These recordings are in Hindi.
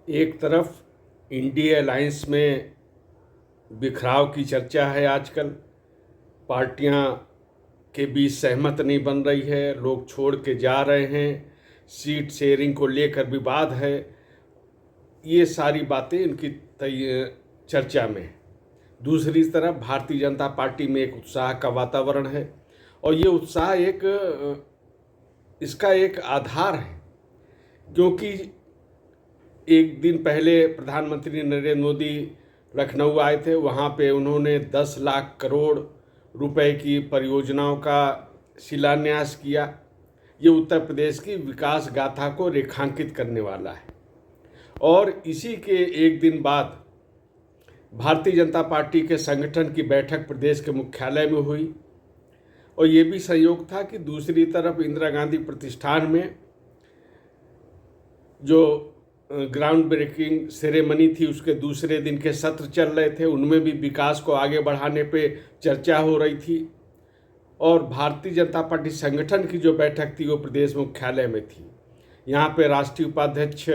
एक तरफ इंडिया अलायंस में बिखराव की चर्चा है आजकल। पार्टियां के बीच सहमत नहीं बन रही है, लोग छोड़ के जा रहे हैं, सीट शेयरिंग को लेकर विवाद है। ये सारी बातें इनकी चर्चा में है। दूसरी तरफ भारतीय जनता पार्टी में एक उत्साह का वातावरण है और ये उत्साह इसका एक आधार है, क्योंकि एक दिन पहले प्रधानमंत्री नरेंद्र मोदी लखनऊ आए थे। वहाँ पे उन्होंने 10 लाख करोड़ रुपए की परियोजनाओं का शिलान्यास किया। ये उत्तर प्रदेश की विकास गाथा को रेखांकित करने वाला है। और इसी के एक दिन बाद भारतीय जनता पार्टी के संगठन की बैठक प्रदेश के मुख्यालय में हुई और ये भी संयोग था कि दूसरी तरफ इंदिरा गांधी प्रतिष्ठान में जो ग्राउंड ब्रेकिंग सेरेमनी थी उसके दूसरे दिन के सत्र चल रहे थे, उनमें भी विकास को आगे बढ़ाने पे चर्चा हो रही थी। और भारतीय जनता पार्टी संगठन की जो बैठक थी वो प्रदेश मुख्यालय में थी। यहाँ पे राष्ट्रीय उपाध्यक्ष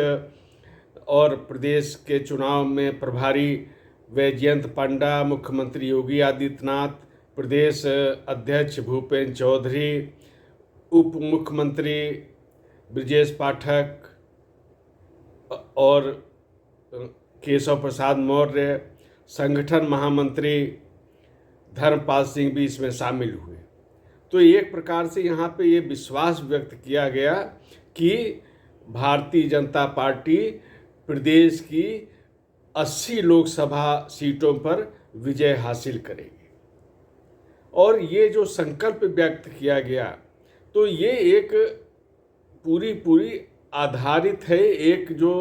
और प्रदेश के चुनाव में प्रभारी वैजयंत पांडा, मुख्यमंत्री योगी आदित्यनाथ, प्रदेश अध्यक्ष भूपेंद्र चौधरी, उप मुख्यमंत्री ब्रजेश पाठक और केशव प्रसाद मौर्य, संगठन महामंत्री धर्मपाल सिंह भी इसमें शामिल हुए। तो एक प्रकार से यहाँ पे ये विश्वास व्यक्त किया गया कि भारतीय जनता पार्टी प्रदेश की 80 लोकसभा सीटों पर विजय हासिल करेगी। और ये जो संकल्प व्यक्त किया गया, तो ये एक पूरी आधारित है एक जो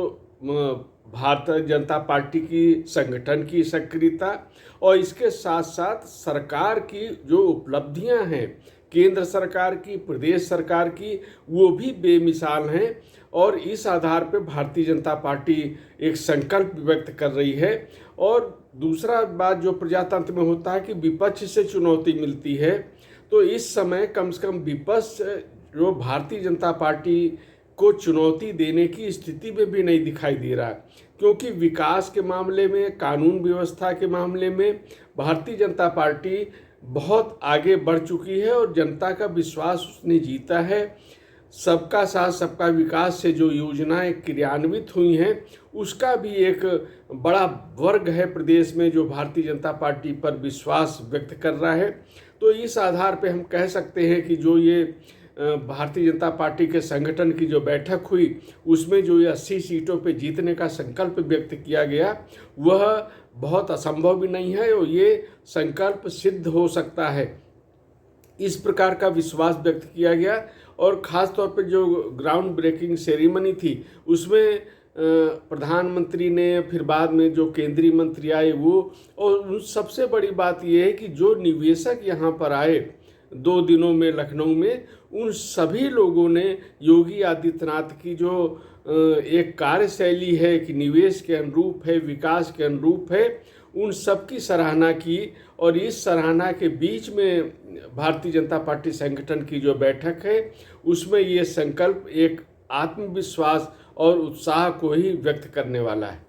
भारतीय जनता पार्टी की संगठन की सक्रियता और इसके साथ साथ सरकार की जो उपलब्धियां हैं, केंद्र सरकार की, प्रदेश सरकार की, वो भी बेमिसाल हैं। और इस आधार पर भारतीय जनता पार्टी एक संकल्प व्यक्त कर रही है। और दूसरा बात जो प्रजातंत्र में होता है कि विपक्ष से चुनौती मिलती है, तो इस समय कम से कम विपक्ष जो भारतीय जनता पार्टी को चुनौती देने की स्थिति में भी नहीं दिखाई दे रहा, क्योंकि विकास के मामले में, कानून व्यवस्था के मामले में भारतीय जनता पार्टी बहुत आगे बढ़ चुकी है और जनता का विश्वास उसने जीता है। सबका साथ सबका विकास से जो योजनाएं क्रियान्वित हुई हैं, उसका भी एक बड़ा वर्ग है प्रदेश में जो भारतीय जनता पार्टी पर विश्वास व्यक्त कर रहा है। तो इस आधार पे हम कह सकते हैं कि जो ये भारतीय जनता पार्टी के संगठन की जो बैठक हुई, उसमें जो ये 80 सीटों पे जीतने का संकल्प व्यक्त किया गया, वह बहुत असंभव भी नहीं है और ये संकल्प सिद्ध हो सकता है, इस प्रकार का विश्वास व्यक्त किया गया। और ख़ास तौर पे जो ग्राउंड ब्रेकिंग सेरेमनी थी, उसमें प्रधानमंत्री ने, फिर बाद में जो केंद्रीय मंत्री आए वो, और सबसे बड़ी बात ये है कि जो निवेशक यहाँ पर आए 2 दिनों में लखनऊ में, उन सभी लोगों ने योगी आदित्यनाथ की जो एक कार्यशैली है कि निवेश के अनुरूप है, विकास के अनुरूप है, उन सब की सराहना की। और इस सराहना के बीच में भारतीय जनता पार्टी संगठन की जो बैठक है, उसमें ये संकल्प एक आत्मविश्वास और उत्साह को ही व्यक्त करने वाला है।